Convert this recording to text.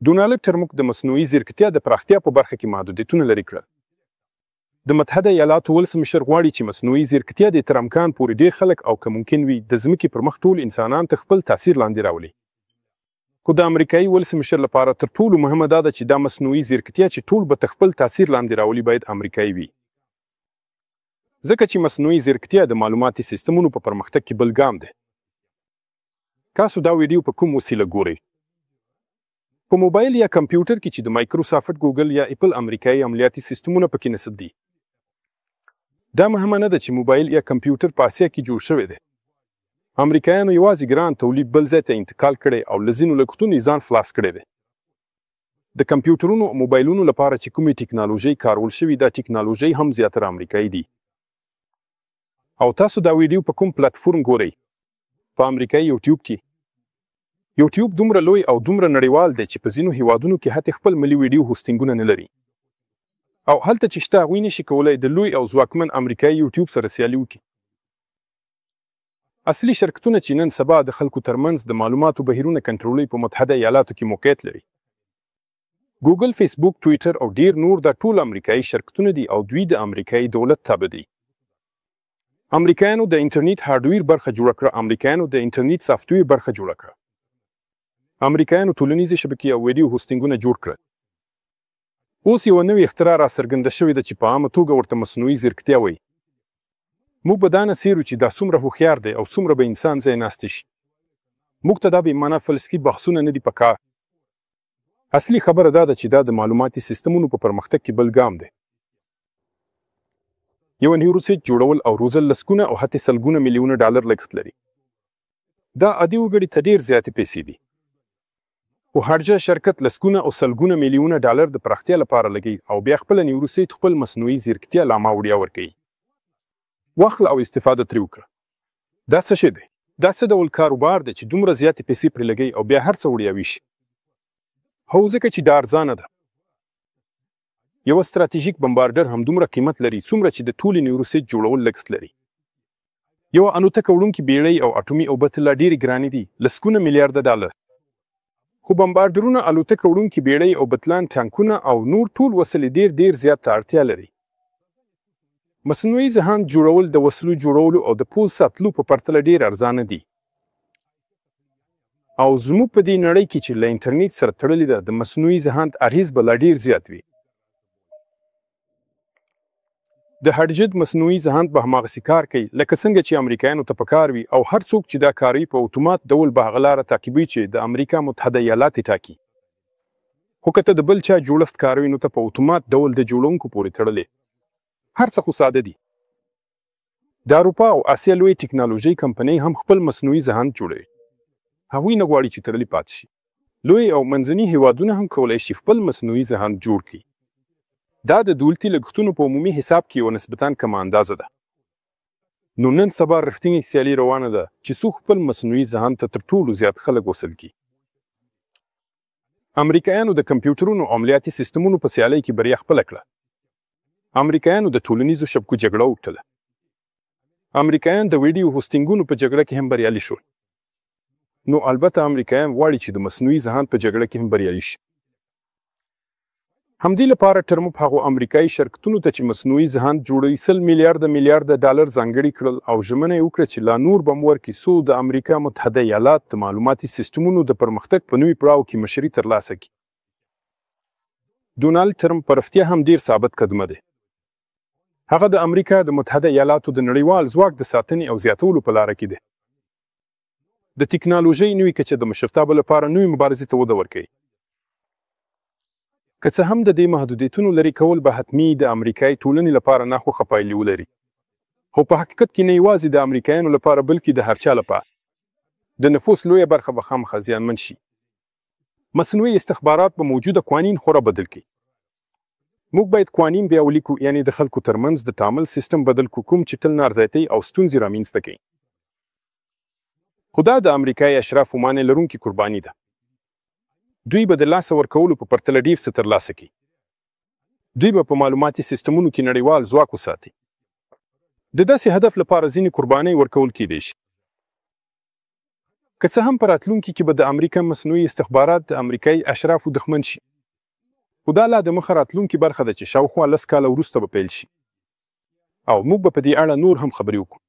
ډونالډ ټرمپ د مصنوعي ځیرکتیا د پراختیا په برخه کې محدودیتونه لرې کړل. د متحده ایالاتو ولسمشر غواړي چې مصنوعي ځیرکتیا د تر امکان پورې ډیر خلک او که ممکن وي د ځمکې پر مخ ټول انسانان ته خپل تاثیر لاندې راولي. خو د امریکایي ولسمشر لپاره تر ټولو مهمه دا ده چې دا مصنوعي ځیرکتیا چې ټول به خپل تاثیر لاندې راولي باید امریکایي وي. ځکه چې مصنوعي ځیرکتیا د معلوماتي سیستمونو په پرمختګ کې بل ګام دی. تاسو دا ویډیو په کوم وسیله ګورئ؟ په موبایل یا کمپیوټر کې چې د مایکروسافټ، ګوګل یا اپل امریکایي عملیاتي سیستمونه پکې نصب دي. دا مهمه نه ده چې موبایل یا کمپیوټر په اسیا کې جوړ شوی دی. امریکایانو یوازې ګران تولید بل ځای ته انتقال کړی او له ځینو لګښتونو یې ځان خلاص کړی دی. د کمپیوټرونو او موبایلونو لپاره چې کومې ټیکنالوژي کارول شوي دا ټیکنالوژي هم زیاتره امریکایي دي. او تاسو دا ویډیو په کوم پلیټفورم ګورئ؟ په امریکایي یوټیوب کې. یوټیوب دومره لوی او دومره نړیوال دی چې په ځینو هیوادونو کې حتی خپل ملي ویډیو هوسټینګونه نه لري. او هلته چې شته هغوی نشي کولی د لوی او ځواکمن امریکایي یوټیوب سره سیالي وکړي. اصلي شرکتونه چې نن سبا د خلکو ترمنځ د معلوماتو بهیرونه کنټرولوي په متحده ایالاتو کې موقعیت لري. ګوګل، فیسبوک، ټویټر او ډیر نور دا ټول امریکایي شرکتونه دي او دوی د امریکایي دولت تابع دي. امریکایانو د انټرنیټ هارډویر برخه جوړه کړه، امریکایانو د انټرنیټ سافټویر برخه جوړه کړه. امریکایانو ټولنیزې شبکې او ویډیو هوسټینګونه جوړ کړل. اوس یوه نوې اختراع راڅرګنده شوې ده چې په عامه توګه ورته مصنوعي ځیرکتیا وایي. موږ به دا نه څېړو چې دا څومره هوښیار دی او څومره به انسان ځای ناستی شي. موږ ته دا بېمعنه فلسفي بحثونه نه دي پکار. اصلي خبره دا ده چې دا د معلوماتي سیستمونو په پرمختګ کې بل ګام دی. یو نیوروسیټ جوړول او روزل لسګونه او حتی سلګونه میلیونه ډالر لګښت لري. دا عادي وګړي ته ډېر زیاتې پیسې دي. خو هرجه شرکت لسګونه او سلګونه میلیونه ډالر د پراختیا لپاره لګي او بیا خپل نیوروسیټ خپل مصنوعي ځیرکتیا لا ماوړیا ورکوي. واخله او استفاده ترې وکړه. دا څه شی دی؟ دا څه ډول کاروبار دی چې دومره زیاتې پیسې پرې لګوي او بیا هر څه وړیا ویشي؟ هو ځکه چې دا ارزانه ده. یوه ستراتیژیک بمبارډر همدومره قیمت لري څومره چې د ټولې نیوروسیټ جوړول لګښت لري. یوه الوتکه وړونکې بیړۍ او اټومي اوبه لا ډېرې ګرانې دي، لسګونه میلیارده ډالر. خو بمبارډرونه، الوتکه وړونکې بیړۍ او بتلان ټانکونه او نور ټول وسلې ډېر زیات ته اړتیا لري. مصنوعي ذهن جوړول د وسلو جوړولو او د پوځ ساتلو په پرتله ډېر ارزانه دي. او زموږ په دې نړۍ کې چې له انټرنیټ سره تړلې ده د مصنوعي ذهن اغېز به لا ډېر زیات وي. د هډجد مصنوعي ذهن به هماغسې کار کوي لکه څنګه چې امریکایانو ته پکار وي او هر څوک چې دا کاروي په اتومات ډول به هغه لاره تعقیبوي چې د امریکا متحده ایالات یې ټاکي. خو که ته د بل چا جوړښت کاروي نو ته په اتومات ډول د جوړونکو پورې تړلی. هر څه خو ساده دي. د اروپا او اسیا لوی ټیکنالوژي کمپنۍ هم خپل مصنوعي ذهن جوړوي. هغوی نه غواړي چې تړلي پاتې شي. لوی او منځني هیوادونه هم کولی شي خپل مصنوعي ذهن جوړ کړي. دا د دولتي لګښتونو په عمومي حساب کې یوه نسبتاً کمه اندازه ده. نو نن سبا رښتینې سیالي روانه ده چې څوک خپل مصنوعي ذهن ته تر ټولو زیات خلک وصل کړي. امریکایانو د کمپیوټرونو او عملیاتي سیستمونو په سیالۍ کې بریا خپله کړه. امریکایانو د ټولنیزو شبکو جګړه وګټله. امریکایان د ویډیو هوسټینګونو په جګړه کې هم بریالي شول. نو البته امریکایان غواړي چې د مصنوعي ذهن په جګړه کې هم بریالي شي. همدې لپاره ټرمپ هغو امریکایي شرکتونو ته چې مصنوعي ذهن جوړوي 100 میلیارده ډالر ځانګړي کړل او ژمنه یې وکړه چې لا نور به هم ورکړي څو د امریکا متحده ایالات د معلوماتي سیستمونو د پرمختګ په نوي پړاو کې مشري ترلاسه کړي. ډونالډ ټرمپ په رښتیا هم ډېر ثابت قدمه دی. هغه د امریکا د متحده ایالاتو د نړیوال ځواک د ساتنې او زیاتولو په لاره کې دی. د ټیکنالوژۍ نوې کچه د مشرتابه لپاره نوې مبارزې ته وده ورکوي. که څه هم د دې محدودیتونو لرې کول به حتمي د امریکایي ټولنې لپاره ناخوښه پایلې ولري. خو په حقیقت کې نه یوازې د امریکایانو لپاره بلکې د هر چا لپاره د نفوس لویه برخه به خامخا زیانمن شي. مصنوعي استخبارات به موجوده قوانین خورا بدل کړي. موږ باید قوانین بیا ولیکو، یعنی د خلکو ترمنځ د تعامل سیستم بدل کو کوم چې تل نارضایتۍ او ستونزې رامنځته کوي. خو دا د امریکایي اشرافو مانع لرونکې قرباني ده. دوی به د لاسه ورکولو په پرتله ډېر څه ترلاسه کړي. دوی به په معلوماتي سیستمونو کې نړیوال ځواک وساتي. د داسې هدف لپاره ځینې قربانۍ ورکول کېدای شي. که څه هم په راتلونکي کې به د امریکا مصنوعي استخبارات د امریکایي اشرافو دښمن شي، خو دا لا د مخه راتلونکي برخه ده چې شاوخوا 10 کاله وروسته به پیل شي، او موږ به په دې اړه نور هم خبرې وکړو.